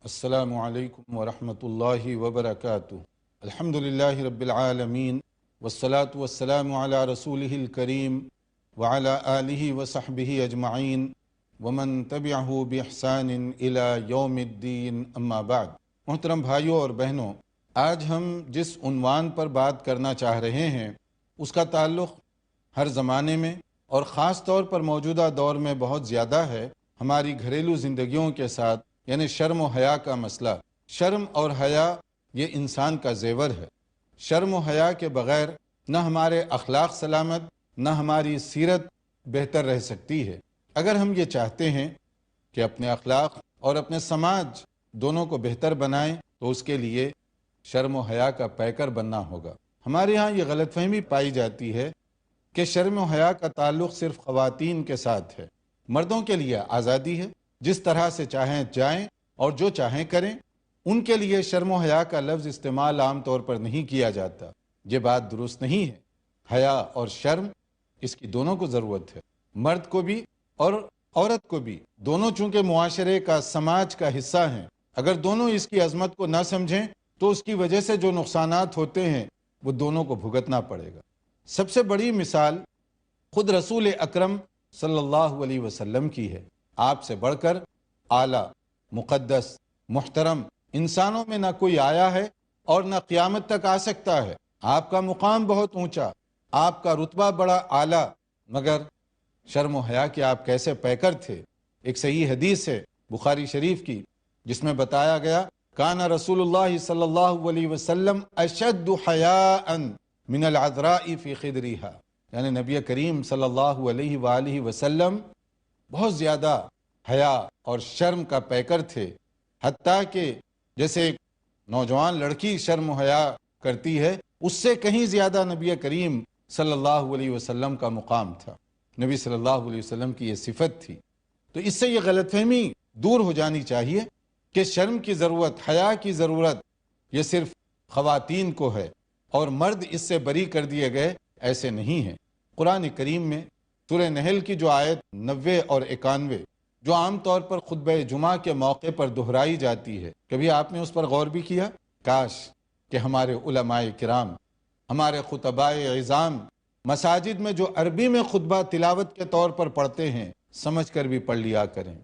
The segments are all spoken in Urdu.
السلام علیکم ورحمۃ اللہ وبرکاتہ۔ الحمد للہ رب العالمین والصلاة والسلام علی رسولہ الکریم وعلی آلہ وصحبہ اجمعین ومن تبعہ بإحسان الی یوم الدین، اما بعد۔ محترم بھائیوں اور بہنوں، آج ہم جس عنوان پر بات کرنا چاہ رہے ہیں اس کا تعلق ہر زمانے میں اور خاص طور پر موجودہ دور میں بہت زیادہ ہے ہماری گھریلو زندگیوں کے ساتھ، یعنی شرم و حیا کا مسئلہ۔ شرم اور حیا یہ انسان کا زیور ہے۔ شرم و حیا کے بغیر نہ ہمارے اخلاق سلامت، نہ ہماری سیرت بہتر رہ سکتی ہے۔ اگر ہم یہ چاہتے ہیں کہ اپنے اخلاق اور اپنے سماج دونوں کو بہتر بنائیں تو اس کے لیے شرم و حیا کا پیکر بننا ہوگا۔ ہمارے ہاں یہ غلط فہمی پائی جاتی ہے کہ شرم و حیا کا تعلق صرف خواتین کے ساتھ ہے۔ مردوں کے لیے آزادی ہے، جس طرح سے چاہیں جائیں اور جو چاہیں کریں۔ ان کے لیے شرم و حیا کا لفظ استعمال عام طور پر نہیں کیا جاتا۔ یہ بات درست نہیں ہے۔ حیا اور شرم، اس کی دونوں کو ضرورت ہے، مرد کو بھی اور عورت کو بھی۔ دونوں چونکہ معاشرے کا، سماج کا حصہ ہیں، اگر دونوں اس کی عظمت کو نہ سمجھیں تو اس کی وجہ سے جو نقصانات ہوتے ہیں وہ دونوں کو بھگتنا پڑے گا۔ سب سے بڑی مثال خود رسول اکرم صلی اللہ علیہ وسلم کی ہے۔ آپ سے بڑھ کر اعلیٰ، مقدس، محترم انسانوں میں نہ کوئی آیا ہے اور نہ قیامت تک آ سکتا ہے۔ آپ کا مقام بہت اونچا، آپ کا رتبہ بڑا اعلیٰ، مگر شرم و حیا کے آپ کیسے پیکر تھے۔ ایک صحیح حدیث ہے بخاری شریف کی، جس میں بتایا گیا کان رسول اللہ صلی اللہ علیہ وسلم اشد حیاء من العذراء فی خدرها، یعنی نبی کریم صلی اللہ علیہ وآلہ وسلم بہت زیادہ حیا اور شرم کا پیکر تھے، حتیٰ کہ جیسے ایک نوجوان لڑکی شرم و حیا کرتی ہے، اس سے کہیں زیادہ نبی کریم صلی اللہ علیہ وسلم کا مقام تھا۔ نبی صلی اللہ علیہ وسلم کی یہ صفت تھی۔ تو اس سے یہ غلط فہمی دور ہو جانی چاہیے کہ شرم کی ضرورت، حیا کی ضرورت یہ صرف خواتین کو ہے اور مرد اس سے بری کر دیے گئے، ایسے نہیں ہیں۔ قرآن کریم میں سورہ نحل کی جو آیت 90 اور 91 جو عام طور پر خطبہ جمعہ کے موقع پر دہرائی جاتی ہے، کبھی آپ نے اس پر غور بھی کیا؟ کاش کہ ہمارے علماء کرام، ہمارے خطباء عظام مساجد میں جو عربی میں خطبہ تلاوت کے طور پر پڑھتے ہیں، سمجھ کر بھی پڑھ لیا کریں،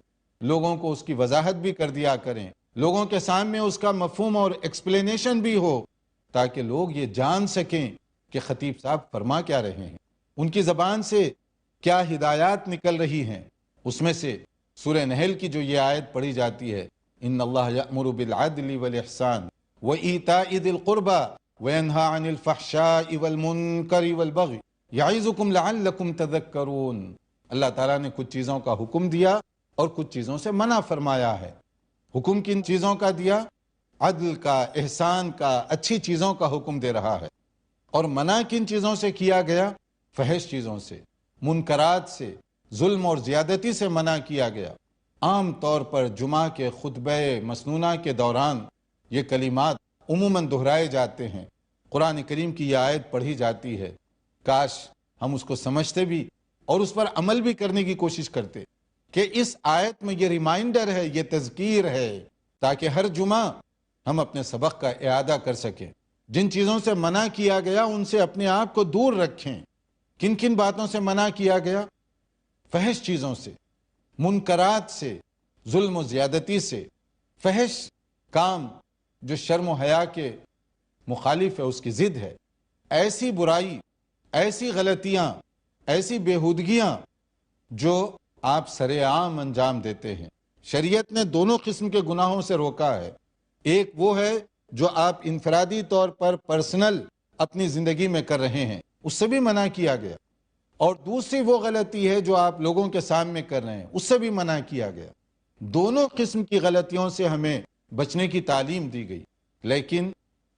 لوگوں کو اس کی وضاحت بھی کر دیا کریں، لوگوں کے سامنے اس کا مفہوم اور ایکسپلینیشن بھی ہو، تاکہ لوگ یہ جان سکیں کہ خطیب صاحب فرما کیا رہے ہیں، ان کی زبان سے کیا ہدایات نکل رہی ہیں۔ اس میں سے سورہ نحل کی جو یہ آیت پڑھی جاتی ہے، ان اللہ یأمر بالعدل والاحسان وایتاء ذی القربى وینہی عن الفحشاء والمنکر والبغی یعظکم لعلکم تذکرون۔ اللہ تعالیٰ نے کچھ چیزوں کا حکم دیا اور کچھ چیزوں سے منع فرمایا ہے۔ حکم کن چیزوں کا دیا؟ عدل کا، احسان کا، اچھی چیزوں کا حکم دے رہا ہے۔ اور منع کن چیزوں سے کیا گیا؟ فحش چیزوں سے، منکرات سے، ظلم اور زیادتی سے منع کیا گیا۔ عام طور پر جمعہ کے خطبہ مسنونہ کے دوران یہ کلمات عموماً دہرائے جاتے ہیں، قرآن کریم کی یہ آیت پڑھی جاتی ہے۔ کاش ہم اس کو سمجھتے بھی اور اس پر عمل بھی کرنے کی کوشش کرتے کہ اس آیت میں یہ ریمائنڈر ہے، یہ تذکیر ہے، تاکہ ہر جمعہ ہم اپنے سبق کا اعادہ کر سکیں۔ جن چیزوں سے منع کیا گیا ان سے اپنے آپ کو دور رکھیں۔ کن کن باتوں سے منع کیا گیا؟ فحش چیزوں سے، منکرات سے، ظلم و زیادتی سے۔ فحش کام جو شرم و حیا کے مخالف ہے، اس کی ضد ہے۔ ایسی برائی، ایسی غلطیاں، ایسی بےہودگیاں جو آپ سر عام انجام دیتے ہیں۔ شریعت نے دونوں قسم کے گناہوں سے روکا ہے۔ ایک وہ ہے جو آپ انفرادی طور پر پرسنل اپنی زندگی میں کر رہے ہیں، اس سے بھی منع کیا گیا، اور دوسری وہ غلطی ہے جو آپ لوگوں کے سامنے کر رہے ہیں، اس سے بھی منع کیا گیا۔ دونوں قسم کی غلطیوں سے ہمیں بچنے کی تعلیم دی گئی، لیکن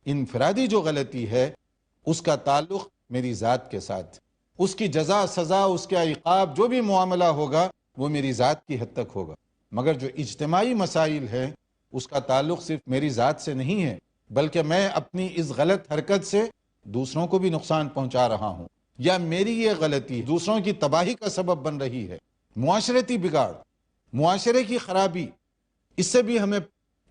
انفرادی جو غلطی ہے اس کا تعلق میری ذات کے ساتھ، اس کی جزا سزا، اس کا عقاب، جو بھی معاملہ ہوگا وہ میری ذات کی حد تک ہوگا۔ مگر جو اجتماعی مسائل ہیں اس کا تعلق صرف میری ذات سے نہیں ہے، بلکہ میں اپنی اس غلط حرکت سے دوسروں کو بھی نقصان پہنچا رہا ہوں، یا میری یہ غلطی دوسروں کی تباہی کا سبب بن رہی ہے۔ معاشرتی بگاڑ، معاشرے کی خرابی، اس سے بھی ہمیں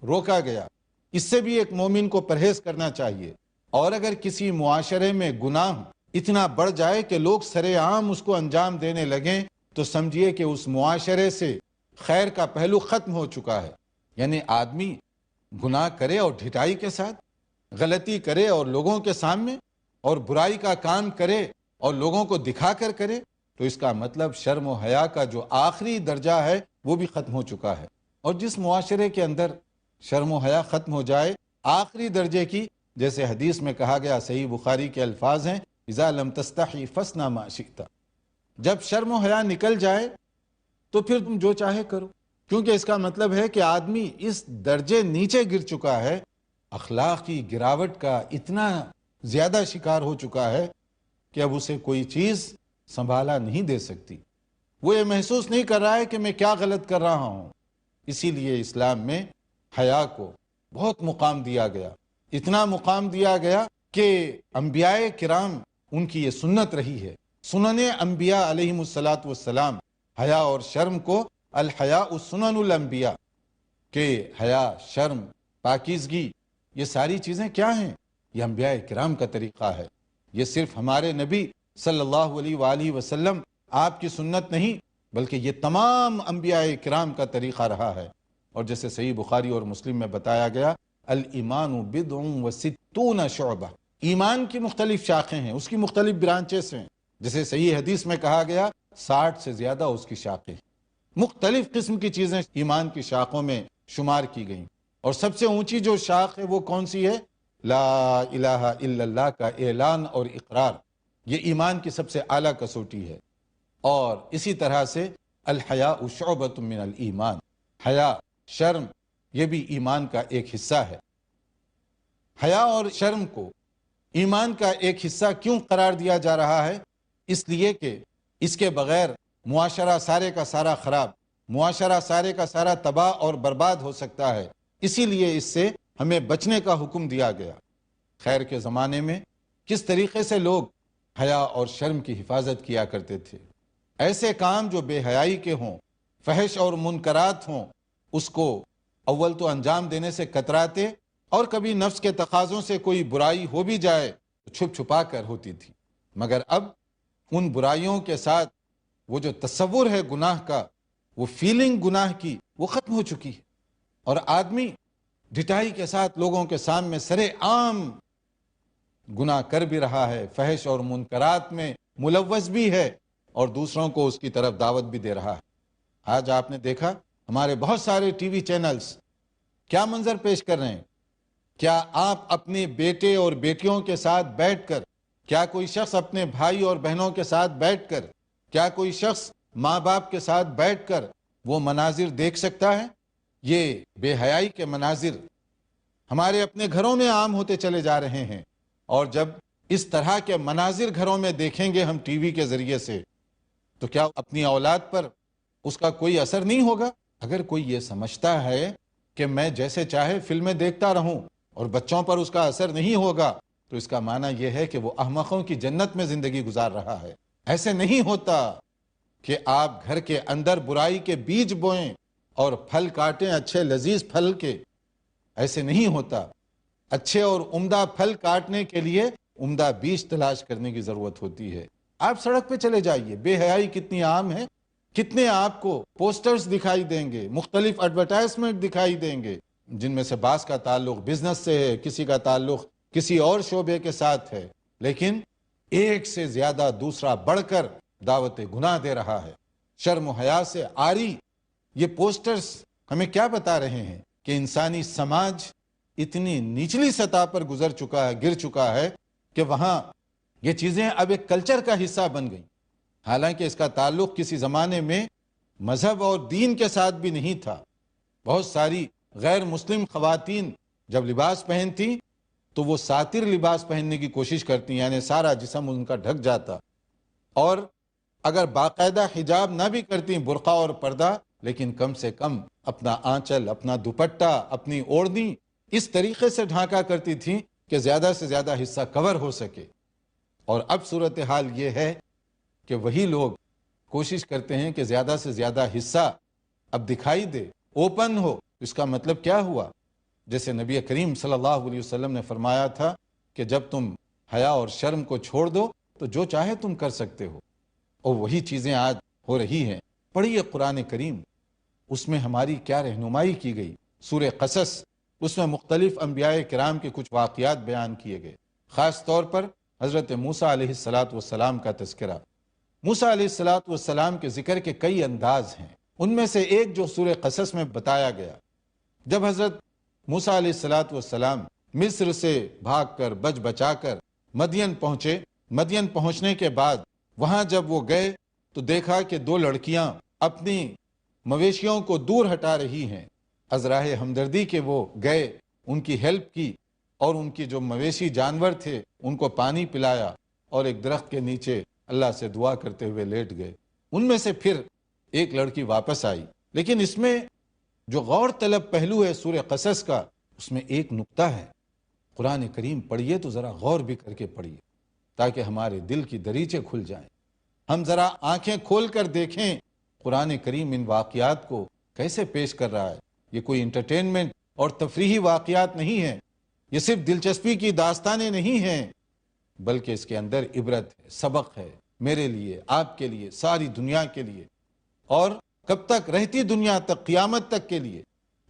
روکا گیا۔ اس سے بھی ایک مومن کو پرہیز کرنا چاہیے۔ اور اگر کسی معاشرے میں گناہ اتنا بڑھ جائے کہ لوگ سر عام اس کو انجام دینے لگیں تو سمجھیے کہ اس معاشرے سے خیر کا پہلو ختم ہو چکا ہے۔ یعنی آدمی گناہ کرے اور ڈھٹائی کے ساتھ، غلطی کرے اور لوگوں کے سامنے، اور برائی کا کام کرے اور لوگوں کو دکھا کر کرے، تو اس کا مطلب شرم و حیا کا جو آخری درجہ ہے وہ بھی ختم ہو چکا ہے۔ اور جس معاشرے کے اندر شرم و حیا ختم ہو جائے آخری درجے کی، جیسے حدیث میں کہا گیا، صحیح بخاری کے الفاظ ہیں، اذا لم تستحی فاصنع ما شئت، جب شرم و حیا نکل جائے تو پھر تم جو چاہے کرو، کیونکہ اس کا مطلب ہے کہ آدمی اس درجے نیچے گر چکا ہے، اخلاقی گراوٹ کا اتنا زیادہ شکار ہو چکا ہے کہ اب اسے کوئی چیز سنبھالا نہیں دے سکتی۔ وہ یہ محسوس نہیں کر رہا ہے کہ میں کیا غلط کر رہا ہوں۔ اسی لیے اسلام میں حیا کو بہت مقام دیا گیا، اتنا مقام دیا گیا کہ انبیاء کرام ان کی یہ سنت رہی ہے۔ سنن انبیاء علیہم الصلاۃ والسلام حیا اور شرم کو الحیاء سنن الانبیاء، کہ حیا، شرم، پاکیزگی، یہ ساری چیزیں کیا ہیں؟ یہ انبیاء کرام کا طریقہ ہے۔ یہ صرف ہمارے نبی صلی اللہ علیہ وآلہ وسلم آپ کی سنت نہیں، بلکہ یہ تمام انبیاء کرام کا طریقہ رہا ہے۔ اور جیسے صحیح بخاری اور مسلم میں بتایا گیا، الایمان بضع وستون شعبہ، ایمان کی مختلف شاخیں ہیں، اس کی مختلف برانچز ہیں۔ جیسے صحیح حدیث میں کہا گیا 60 سے زیادہ اس کی شاخیں، مختلف قسم کی چیزیں ایمان کی شاخوں میں شمار کی گئیں۔ اور سب سے اونچی جو شاخ ہے وہ کون سی ہے؟ لا الہ الا اللہ کا اعلان اور اقرار، یہ ایمان کی سب سے اعلیٰ کسوٹی ہے۔ اور اسی طرح سے الحیاء شعبۃ من الایمان، حیا، شرم، یہ بھی ایمان کا ایک حصہ ہے۔ حیا اور شرم کو ایمان کا ایک حصہ کیوں قرار دیا جا رہا ہے؟ اس لیے کہ اس کے بغیر معاشرہ سارے کا سارا خراب، معاشرہ سارے کا سارا تباہ اور برباد ہو سکتا ہے۔ اسی لیے اس سے ہمیں بچنے کا حکم دیا گیا۔ خیر کے زمانے میں کس طریقے سے لوگ حیا اور شرم کی حفاظت کیا کرتے تھے؟ ایسے کام جو بے حیائی کے ہوں، فحش اور منکرات ہوں، اس کو اول تو انجام دینے سے کتراتے، اور کبھی نفس کے تقاضوں سے کوئی برائی ہو بھی جائے تو چھپ چھپا کر ہوتی تھی۔ مگر اب ان برائیوں کے ساتھ وہ جو تصور ہے گناہ کا، وہ فیلنگ گناہ کی، وہ ختم ہو چکی ہے، اور آدمی ڈٹائی کے ساتھ لوگوں کے سامنے سرے عام گناہ کر بھی رہا ہے، فحش اور منکرات میں ملوث بھی ہے، اور دوسروں کو اس کی طرف دعوت بھی دے رہا ہے۔ آج آپ نے دیکھا ہمارے بہت سارے ٹی وی چینلز کیا منظر پیش کر رہے ہیں۔ کیا آپ اپنے بیٹے اور بیٹیوں کے ساتھ بیٹھ کر، کیا کوئی شخص اپنے بھائی اور بہنوں کے ساتھ بیٹھ کر، کیا کوئی شخص ماں باپ کے ساتھ بیٹھ کر وہ مناظر دیکھ سکتا ہے؟ یہ بے حیائی کے مناظر ہمارے اپنے گھروں میں عام ہوتے چلے جا رہے ہیں، اور جب اس طرح کے مناظر گھروں میں دیکھیں گے ہم ٹی وی کے ذریعے سے، تو کیا اپنی اولاد پر اس کا کوئی اثر نہیں ہوگا؟ اگر کوئی یہ سمجھتا ہے کہ میں جیسے چاہے فلمیں دیکھتا رہوں اور بچوں پر اس کا اثر نہیں ہوگا، تو اس کا معنی یہ ہے کہ وہ احمقوں کی جنت میں زندگی گزار رہا ہے۔ ایسے نہیں ہوتا کہ آپ گھر کے اندر برائی کے بیج بوئیں اور پھل کاٹیں اچھے لذیذ پھل کے، ایسے نہیں ہوتا۔ اچھے اور عمدہ پھل کاٹنے کے لیے عمدہ بیج تلاش کرنے کی ضرورت ہوتی ہے۔ آپ سڑک پہ چلے جائیے، بے حیائی کتنی عام ہے، کتنے آپ کو پوسٹرز دکھائی دیں گے، مختلف ایڈورٹائزمنٹ دکھائی دیں گے، جن میں سے بعض کا تعلق بزنس سے ہے، کسی کا تعلق کسی اور شعبے کے ساتھ ہے، لیکن ایک سے زیادہ دوسرا بڑھ کر دعوت گناہ دے رہا ہے۔ شرم و حیا سے عاری یہ پوسٹرز ہمیں کیا بتا رہے ہیں؟ کہ انسانی سماج اتنی نچلی سطح پر گزر چکا ہے، گر چکا ہے، کہ وہاں یہ چیزیں اب ایک کلچر کا حصہ بن گئیں۔ حالانکہ اس کا تعلق کسی زمانے میں مذہب اور دین کے ساتھ بھی نہیں تھا۔ بہت ساری غیر مسلم خواتین جب لباس پہنتی تو وہ ساتر لباس پہننے کی کوشش کرتی، یعنی سارا جسم ان کا ڈھک جاتا، اور اگر باقاعدہ حجاب نہ بھی کرتی، برقع اور پردہ، لیکن کم سے کم اپنا آنچل، اپنا دوپٹہ، اپنی اوڑھنی اس طریقے سے ڈھانکا کرتی تھیں کہ زیادہ سے زیادہ حصہ کور ہو سکے۔ اور اب صورتحال یہ ہے کہ وہی لوگ کوشش کرتے ہیں کہ زیادہ سے زیادہ حصہ اب دکھائی دے، اوپن ہو۔ اس کا مطلب کیا ہوا؟ جیسے نبی کریم صلی اللہ علیہ وسلم نے فرمایا تھا کہ جب تم حیا اور شرم کو چھوڑ دو تو جو چاہے تم کر سکتے ہو، اور وہی چیزیں آج ہو رہی ہیں۔ پڑھیے قرآن کریم، اس میں ہماری کیا رہنمائی کی گئی۔ سورہ قصص، اس میں مختلف انبیاء کرام کے کچھ واقعات بیان کیے گئے، خاص طور پر حضرت موسیٰ علیہ السلام کا تذکرہ۔ موسیٰ علیہ السلام کے ذکر کے کئی انداز ہیں، ان میں سے ایک جو سورہ قصص میں بتایا گیا، جب حضرت موسیٰ علیہ السلام مصر سے بھاگ کر بچ بچا کر مدین پہنچے، مدین پہنچنے کے بعد وہاں جب وہ گئے تو دیکھا کہ دو لڑکیاں اپنی مویشیوں کو دور ہٹا رہی ہیں۔ از راہ ہمدردی کے وہ گئے، ان کی ہیلپ کی، اور ان کی جو مویشی جانور تھے ان کو پانی پلایا، اور ایک درخت کے نیچے اللہ سے دعا کرتے ہوئے لیٹ گئے۔ ان میں سے پھر ایک لڑکی واپس آئی، لیکن اس میں جو غور طلب پہلو ہے سورہ قصص کا، اس میں ایک نقطہ ہے۔ قرآن کریم پڑھیے تو ذرا غور بھی کر کے پڑھیے، تاکہ ہمارے دل کی دریچے کھل جائیں، ہم ذرا آنکھیں کھول کر دیکھیں قرآن کریم ان واقعات کو کیسے پیش کر رہا ہے۔ یہ کوئی انٹرٹینمنٹ اور تفریحی واقعات نہیں ہیں، یہ صرف دلچسپی کی داستانیں نہیں ہیں، بلکہ اس کے اندر عبرت ہے، سبق ہے، میرے لیے، آپ کے لیے، ساری دنیا کے لیے، اور کب تک؟ رہتی دنیا تک، قیامت تک کے لیے،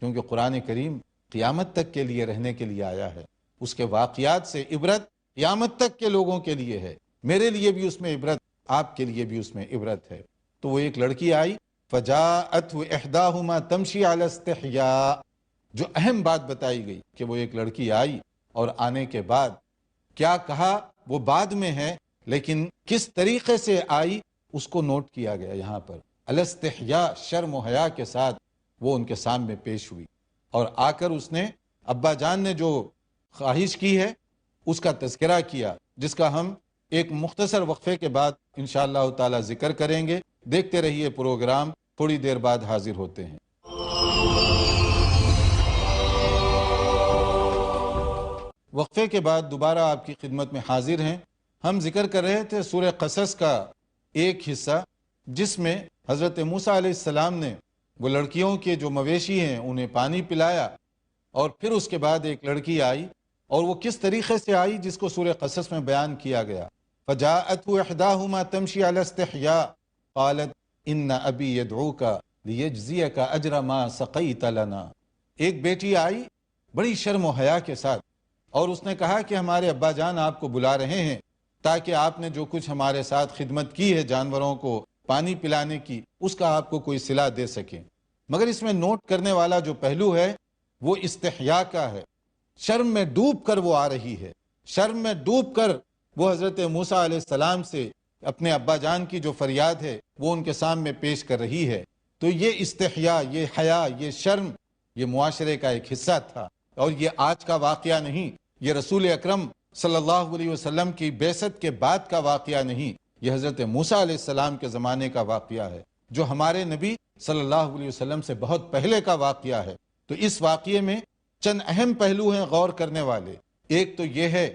کیونکہ قرآن کریم قیامت تک کے لیے رہنے کے لیے آیا ہے۔ اس کے واقعات سے عبرت قیامت تک کے لوگوں کے لیے ہے، میرے لیے بھی اس میں عبرت، آپ کے لیے بھی اس میں عبرت ہے۔ تو وہ ایک لڑکی آئی، فَجَاءَتْهُ إِحْدَاهُمَا تَمْشِي عَلَى اسْتِحْيَاءٍ، جو اہم بات بتائی گئی کہ وہ ایک لڑکی آئی، اور آنے کے بعد کیا کہا وہ بعد میں ہے، لیکن کس طریقے سے آئی اس کو نوٹ کیا گیا یہاں پر۔ الاستحیاء، شرم و حیا کے ساتھ وہ ان کے سامنے پیش ہوئی، اور آ کر اس نے ابا جان نے جو خواہش کی ہے اس کا تذکرہ کیا، جس کا ہم ایک مختصر وقفے کے بعد انشاءاللہ تعالی ذکر کریں گے۔ دیکھتے رہیے پروگرام، تھوڑی دیر بعد حاضر ہوتے ہیں۔ وقفے کے بعد دوبارہ آپ کی خدمت میں حاضر ہیں۔ ہم ذکر کر رہے تھے سورہ قصص کا ایک حصہ، جس میں حضرت موسیٰ علیہ السلام نے وہ لڑکیوں کے جو مویشی ہیں انہیں پانی پلایا، اور پھر اس کے بعد ایک لڑکی آئی، اور وہ کس طریقے سے آئی جس کو سورہ قصص میں بیان کیا گیا۔ فَجَاءَتْهُ إِحْدَاهُمَا تَمْشِي عَلَى اسْتِحْيَاءٍ قَالَتْ إِنَّ أَبِي يَدْعُوكَ لِيَجْزِيَكَ أَجْرَ مَا سَقَيْتَ لَنَا۔ ایک بیٹی آئی بڑی شرم و حیا کے ساتھ، اور اس نے کہا کہ ہمارے ابا جان آپ کو بلا رہے ہیں تاکہ آپ نے جو کچھ ہمارے ساتھ خدمت کی ہے جانوروں کو پانی پلانے کی، اس کا آپ کو کوئی صلہ دے سکیں۔ مگر اس میں نوٹ کرنے والا جو پہلو ہے وہ استحیاء کا ہے۔ شرم میں ڈوب کر وہ آ رہی ہے، شرم میں ڈوب کر وہ حضرت موسیٰ علیہ السلام سے اپنے ابا جان کی جو فریاد ہے وہ ان کے سامنے پیش کر رہی ہے۔ تو یہ استحیاء، یہ حیا، یہ شرم، یہ معاشرے کا ایک حصہ تھا، اور یہ آج کا واقعہ نہیں، یہ رسول اکرم صلی اللہ علیہ وسلم کی بعثت کے بعد کا واقعہ نہیں، یہ حضرت موسیٰ علیہ السلام کے زمانے کا واقعہ ہے، جو ہمارے نبی صلی اللہ علیہ وسلم سے بہت پہلے کا واقعہ ہے۔ تو اس واقعے میں چند اہم پہلو ہیں غور کرنے والے۔ ایک تو یہ ہے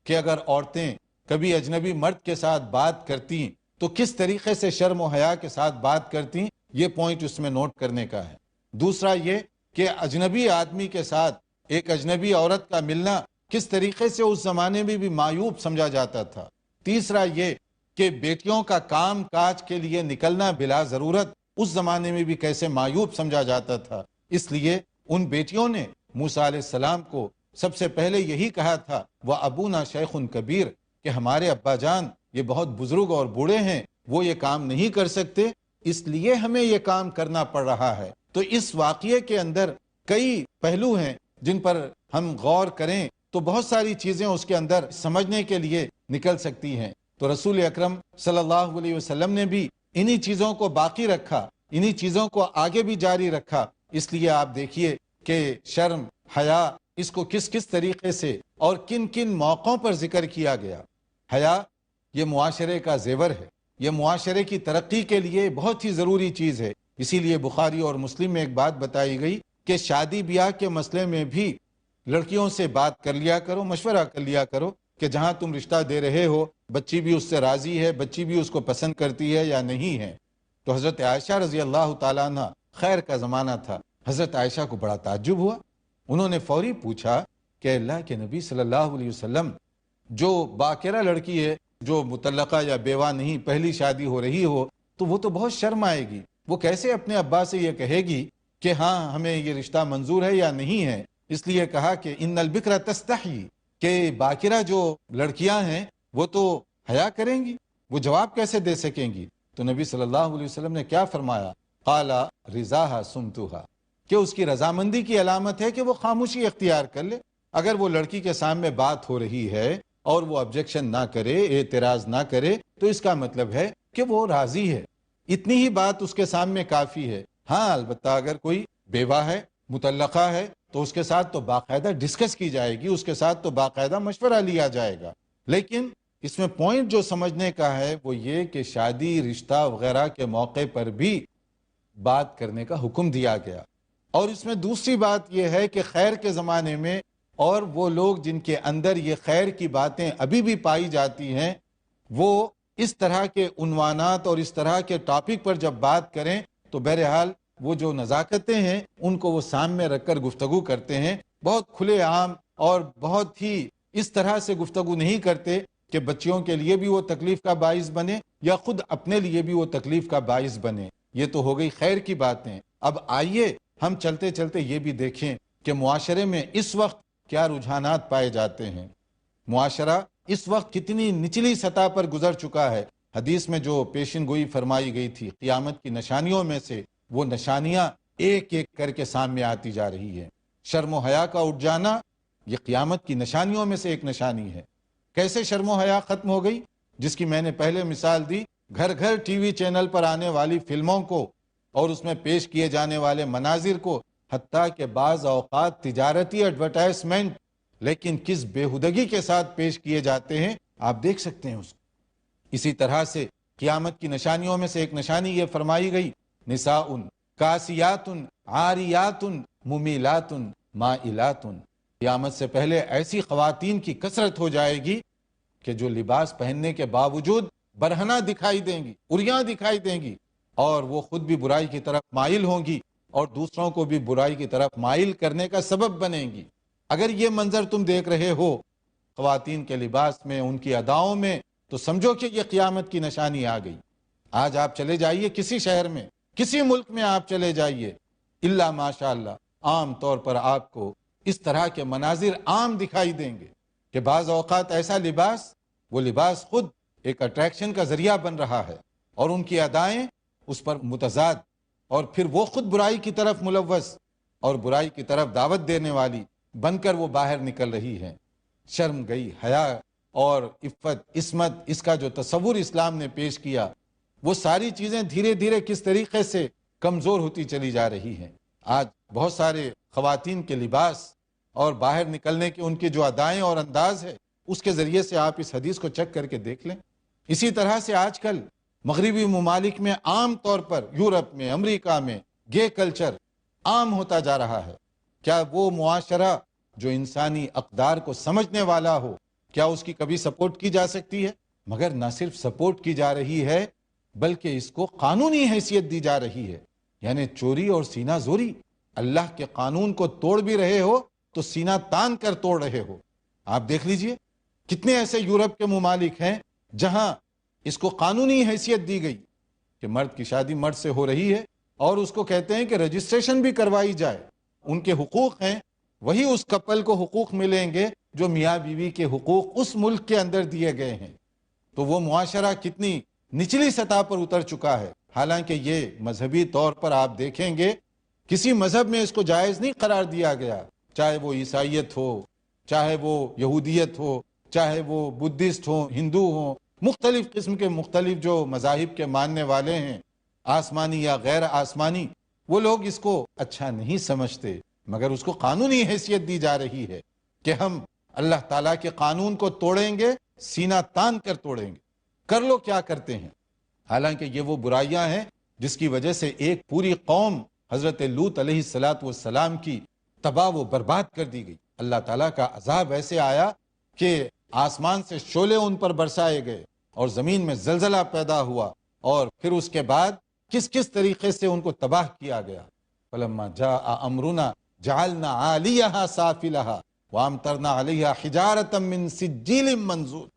کہ اگر عورتیں کبھی اجنبی مرد کے ساتھ بات کرتی تو کس طریقے سے شرم و حیا کے ساتھ بات کرتی، یہ پوائنٹ اس میں نوٹ کرنے کا ہے۔ دوسرا یہ کہ اجنبی آدمی کے ساتھ ایک اجنبی عورت کا ملنا کس طریقے سے اس زمانے میں بھی معیوب سمجھا جاتا تھا۔ تیسرا یہ کہ بیٹیوں کا کام کاج کے لیے نکلنا بلا ضرورت اس زمانے میں بھی کیسے معیوب سمجھا جاتا تھا۔ اس لیے ان بیٹیوں نے موسیٰ علیہ السلام کو سب سے پہلے یہی کہا تھا، وَأَبُونَا شَيْخٌ کبیر، کہ ہمارے ابا جان یہ بہت بزرگ اور بوڑھے ہیں، وہ یہ کام نہیں کر سکتے، اس لیے ہمیں یہ کام کرنا پڑ رہا ہے۔ تو اس واقعے کے اندر کئی پہلو ہیں جن پر ہم غور کریں تو بہت ساری چیزیں اس کے اندر سمجھنے کے لیے نکل سکتی ہیں۔ تو رسول اکرم صلی اللہ علیہ وسلم نے بھی انہی چیزوں کو باقی رکھا، انہی چیزوں کو آگے بھی جاری رکھا۔ اس لیے آپ دیکھیے کہ شرم، حیا، اس کو کس کس طریقے سے اور کن کن موقعوں پر ذکر کیا گیا۔ حیا یہ معاشرے کا زیور ہے، یہ معاشرے کی ترقی کے لیے بہت ہی ضروری چیز ہے۔ اسی لیے بخاری اور مسلم میں ایک بات بتائی گئی کہ شادی بیاہ کے مسئلے میں بھی لڑکیوں سے بات کر لیا کرو، مشورہ کر لیا کرو کہ جہاں تم رشتہ دے رہے ہو بچی بھی اس سے راضی ہے، بچی بھی اس کو پسند کرتی ہے یا نہیں ہے۔ تو حضرت عائشہ رضی اللہ تعالیٰ عنہ، خیر کا زمانہ تھا، حضرت عائشہ کو بڑا تعجب ہوا انہوں نے فوری پوچھا کہ اللہ کے نبی صلی اللہ علیہ وسلم، جو باکرہ لڑکی ہے، جو مطلقہ یا بیوہ نہیں، پہلی شادی ہو رہی ہو، تو وہ تو بہت شرم آئے گی، وہ کیسے اپنے ابا سے یہ کہے گی کہ ہاں ہمیں یہ رشتہ منظور ہے یا نہیں ہے؟ اس لیے کہا کہ ان البکر تستحی، کہ باکرہ جو لڑکیاں ہیں وہ تو حیا کریں گی، وہ جواب کیسے دے سکیں گی؟ تو نبی صلی اللہ علیہ وسلم نے کیا فرمایا؟ قال رضاها سمتها، کہ اس کی رضامندی کی علامت ہے کہ وہ خاموشی اختیار کر لے۔ اگر وہ لڑکی کے سامنے بات ہو رہی ہے اور وہ آبجیکشن نہ کرے، اعتراض نہ کرے، تو اس کا مطلب ہے کہ وہ راضی ہے، اتنی ہی بات اس کے سامنے کافی ہے۔ ہاں البتہ اگر کوئی بیوہ ہے، مطلقہ ہے، تو اس کے ساتھ تو باقاعدہ ڈسکس کی جائے گی، اس کے ساتھ تو باقاعدہ مشورہ لیا جائے گا۔ لیکن اس میں پوائنٹ جو سمجھنے کا ہے وہ یہ کہ شادی، رشتہ وغیرہ کے موقع پر بھی بات کرنے کا حکم دیا گیا۔ اور اس میں دوسری بات یہ ہے کہ خیر کے زمانے میں، اور وہ لوگ جن کے اندر یہ خیر کی باتیں ابھی بھی پائی جاتی ہیں، وہ اس طرح کے عنوانات اور اس طرح کے ٹاپک پر جب بات کریں تو بہرحال وہ جو نزاکتیں ہیں ان کو وہ سامنے رکھ کر گفتگو کرتے ہیں، بہت کھلے عام اور بہت ہی اس طرح سے گفتگو نہیں کرتے کہ بچیوں کے لیے بھی وہ تکلیف کا باعث بنے یا خود اپنے لیے بھی وہ تکلیف کا باعث بنے۔ یہ تو ہو گئی خیر کی باتیں۔ اب آئیے ہم چلتے چلتے یہ بھی دیکھیں کہ معاشرے میں اس وقت کیا رجحانات پائے جاتے ہیں۔ معاشرہ اس وقت کتنی نچلی سطح پر گزر چکا ہے۔ حدیث میں جو پیشن گوئی فرمائی گئی تھی قیامت کی نشانیوں میں سے، وہ نشانیاں ایک ایک کر کے سامنے آتی جا رہی ہیں۔ شرم و حیا کا اٹھ جانا یہ قیامت کی نشانیوں میں سے ایک نشانی ہے۔ کیسے شرم و حیا ختم ہو گئی؟ جس کی میں نے پہلے مثال دی، گھر گھر ٹی وی چینل پر آنے والی فلموں کو اور اس میں پیش کیے جانے والے مناظر کو، حتیٰ کہ بعض اوقات تجارتی ایڈورٹائزمنٹ لیکن کس بےہودگی کے ساتھ پیش کیے جاتے ہیں، آپ دیکھ سکتے ہیں اس کو۔ اسی طرح سے قیامت کی نشانیوں میں سے ایک نشانی یہ فرمائی گئی، نساء کاسیات عاریات ممیلات مائلات۔ قیامت سے پہلے ایسی خواتین کی کثرت ہو جائے گی کہ جو لباس پہننے کے باوجود برہنہ دکھائی دیں گی، عریاں دکھائی دیں گی، اور وہ خود بھی برائی کی طرف مائل ہوں گی اور دوسروں کو بھی برائی کی طرف مائل کرنے کا سبب بنیں گی۔ اگر یہ منظر تم دیکھ رہے ہو خواتین کے لباس میں، ان کی اداؤں میں، تو سمجھو کہ یہ قیامت کی نشانی آ گئی۔ آج آپ چلے جائیے کسی شہر میں، کسی ملک میں آپ چلے جائیے، الا ماشاء اللہ عام طور پر آپ کو اس طرح کے مناظر عام دکھائی دیں گے کہ بعض اوقات ایسا لباس، وہ لباس خود ایک اٹریکشن کا ذریعہ بن رہا ہے اور ان کی ادائیں اس پر متضاد، اور پھر وہ خود برائی کی طرف ملوث اور برائی کی طرف دعوت دینے والی بن کر وہ باہر نکل رہی ہیں۔ شرم گئی، حیا اور عفت، عصمت، اس کا جو تصور اسلام نے پیش کیا، وہ ساری چیزیں دھیرے دھیرے کس طریقے سے کمزور ہوتی چلی جا رہی ہیں۔ آج بہت سارے خواتین کے لباس اور باہر نکلنے کے ان کے جو ادائیں اور انداز ہے، اس کے ذریعے سے آپ اس حدیث کو چیک کر کے دیکھ لیں۔ اسی طرح سے آج کل مغربی ممالک میں عام طور پر، یورپ میں، امریکہ میں، گے کلچر عام ہوتا جا رہا ہے۔ کیا وہ معاشرہ جو انسانی اقدار کو سمجھنے والا ہو، کیا اس کی کبھی سپورٹ کی جا سکتی ہے؟ مگر نہ صرف سپورٹ کی جا رہی ہے بلکہ اس کو قانونی حیثیت دی جا رہی ہے۔ یعنی چوری اور سینہ زوری، اللہ کے قانون کو توڑ بھی رہے ہو تو سینہ تان کر توڑ رہے ہو۔ آپ دیکھ لیجئے کتنے ایسے یورپ کے ممالک ہیں جہاں اس کو قانونی حیثیت دی گئی کہ مرد کی شادی مرد سے ہو رہی ہے اور اس کو کہتے ہیں کہ رجسٹریشن بھی کروائی جائے، ان کے حقوق ہیں وہی اس کپل کو حقوق ملیں گے جو میاں بیوی کے حقوق اس ملک کے اندر دیے گئے ہیں۔ تو وہ معاشرہ کتنی نچلی سطح پر اتر چکا ہے۔ حالانکہ یہ مذہبی طور پر آپ دیکھیں گے کسی مذہب میں اس کو جائز نہیں قرار دیا گیا، چاہے وہ عیسائیت ہو، چاہے وہ یہودیت ہو، چاہے وہ بدھسٹ ہوں، ہندو ہوں، مختلف قسم کے مختلف جو مذاہب کے ماننے والے ہیں، آسمانی یا غیر آسمانی، وہ لوگ اس کو اچھا نہیں سمجھتے، مگر اس کو قانونی حیثیت دی جا رہی ہے کہ ہم اللہ تعالیٰ کے قانون کو توڑیں گے، سینہ تان کر توڑیں گے، کر لو کیا کرتے ہیں۔ حالانکہ یہ وہ برائیاں ہیں جس کی وجہ سے ایک پوری قوم حضرت لوط علیہ السلام کی تباہ و برباد کر دی گئی۔ اللہ تعالیٰ کا عذاب ایسے آیا کہ آسمان سے شعلے ان پر برسائے گئے اور زمین میں زلزلہ پیدا ہوا، اور پھر اس کے بعد کس کس طریقے سے ان کو تباہ کیا گیا۔ فلما جاء امرنا جعلنا عالیہا سافلہا وامطرنا علیہا حجارۃ من سجیل منضود،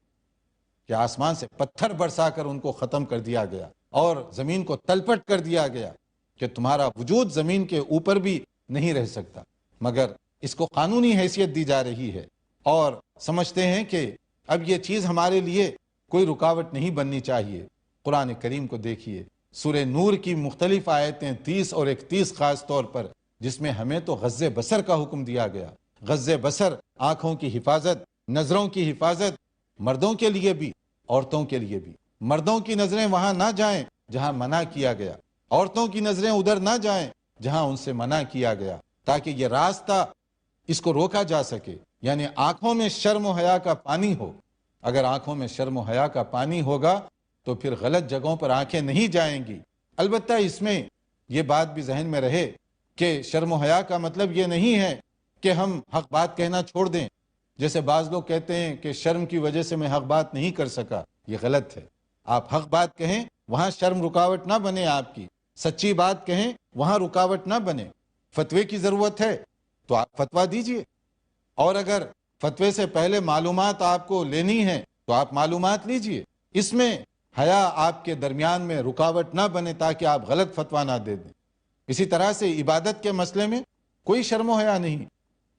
کہ آسمان سے پتھر برسا کر ان کو ختم کر دیا گیا اور زمین کو تلپٹ کر دیا گیا کہ تمہارا وجود زمین کے اوپر بھی نہیں رہ سکتا، مگر اس کو قانونی حیثیت دی جا رہی ہے اور سمجھتے ہیں کہ اب یہ چیز ہمارے لیے کوئی رکاوٹ نہیں بننی چاہیے۔ قرآن کریم کو دیکھیے، سورہ نور کی مختلف آیتیں 30 اور 31 خاص طور پر، جس میں ہمیں تو غض بصر کا حکم دیا گیا۔ غض بصر، آنکھوں کی حفاظت، نظروں کی حفاظت، مردوں کے لیے بھی عورتوں کے لیے بھی۔ مردوں کی نظریں وہاں نہ جائیں جہاں منع کیا گیا، عورتوں کی نظریں ادھر نہ جائیں جہاں ان سے منع کیا گیا، تاکہ یہ راستہ اس کو روکا جا سکے۔ یعنی آنکھوں میں شرم و حیا کا پانی ہو۔ اگر آنکھوں میں شرم و حیا کا پانی ہوگا تو پھر غلط جگہوں پر آنکھیں نہیں جائیں گی۔ البتہ اس میں یہ بات بھی ذہن میں رہے کہ شرم و حیا کا مطلب یہ نہیں ہے کہ ہم حق بات کہنا چھوڑ دیں۔ جیسے بعض لوگ کہتے ہیں کہ شرم کی وجہ سے میں حق بات نہیں کر سکا، یہ غلط ہے۔ آپ حق بات کہیں، وہاں شرم رکاوٹ نہ بنے آپ کی، سچی بات کہیں وہاں رکاوٹ نہ بنے۔ فتوے کی ضرورت ہے تو آپ فتویٰ دیجئے، اور اگر فتوے سے پہلے معلومات آپ کو لینی ہے تو آپ معلومات لیجئے۔ اس میں حیا آپ کے درمیان میں رکاوٹ نہ بنے تاکہ آپ غلط فتویٰ نہ دے دیں۔ اسی طرح سے عبادت کے مسئلے میں کوئی شرم و حیا نہیں۔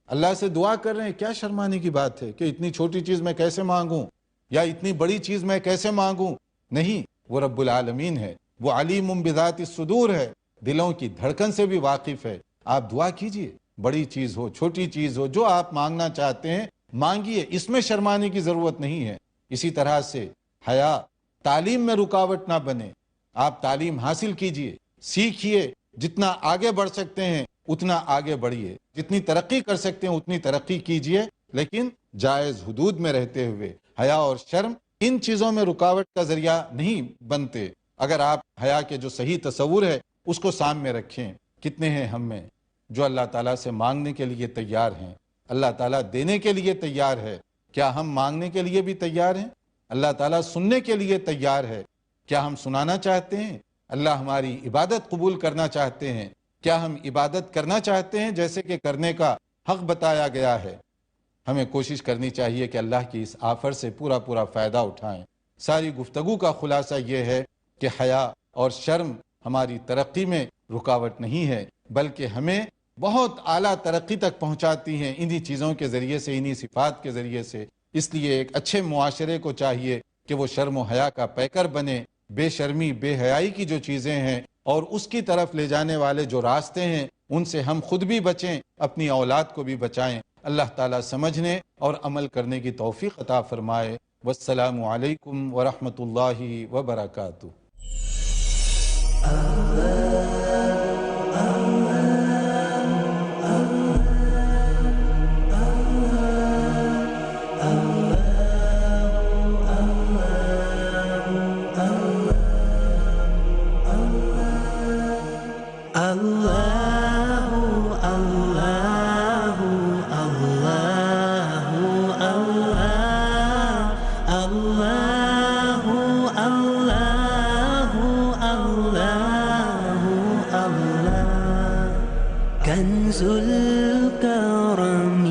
اللہ سے دعا کر رہے ہیں، کیا شرمانے کی بات ہے کہ اتنی چھوٹی چیز میں کیسے مانگوں یا اتنی بڑی چیز میں کیسے مانگوں؟ نہیں، وہ رب العالمین ہے، وہ علیم بذات الصدور ہے، دلوں کی دھڑکن سے بھی واقف ہے۔ آپ دعا کیجئے، بڑی چیز ہو چھوٹی چیز ہو، جو آپ مانگنا چاہتے ہیں مانگیے، اس میں شرمانے کی ضرورت نہیں ہے۔ اسی طرح سے حیا تعلیم میں رکاوٹ نہ بنے۔ آپ تعلیم حاصل کیجئے، سیکھیے، جتنا آگے بڑھ سکتے ہیں اتنا آگے بڑھیے، جتنی ترقی کر سکتے ہیں اتنی ترقی کیجئے، لیکن جائز حدود میں رہتے ہوئے۔ حیا اور شرم ان چیزوں میں رکاوٹ کا ذریعہ نہیں بنتے۔ اگر آپ حیا کے جو صحیح تصور ہے اس کو سامنے رکھیں۔ کتنے ہیں ہم میں جو اللہ تعالیٰ سے مانگنے کے لیے تیار ہیں، اللہ تعالیٰ دینے کے لیے تیار ہے، کیا ہم مانگنے کے لیے بھی تیار ہیں؟ اللہ تعالیٰ سننے کے لیے تیار ہے، کیا ہم سنانا چاہتے ہیں؟ اللہ ہماری عبادت قبول کرنا چاہتے ہیں، کیا ہم عبادت کرنا چاہتے ہیں جیسے کہ کرنے کا حق بتایا گیا ہے؟ ہمیں کوشش کرنی چاہیے کہ اللہ کی اس آفر سے پورا فائدہ اٹھائیں۔ ساری گفتگو کا خلاصہ یہ ہے کہ حیا اور شرم ہماری ترقی میں رکاوٹ نہیں ہے، بلکہ ہمیں بہت اعلیٰ ترقی تک پہنچاتی ہیں انہی چیزوں کے ذریعے سے، انہی صفات کے ذریعے سے۔ اس لیے ایک اچھے معاشرے کو چاہیے کہ وہ شرم و حیا کا پیکر بنے۔ بے شرمی، بے حیائی کی جو چیزیں ہیں اور اس کی طرف لے جانے والے جو راستے ہیں ان سے ہم خود بھی بچیں، اپنی اولاد کو بھی بچائیں۔ اللہ تعالیٰ سمجھنے اور عمل کرنے کی توفیق عطا فرمائے۔ والسلام علیکم ورحمۃ اللہ وبرکاتہ۔ كنز الكرم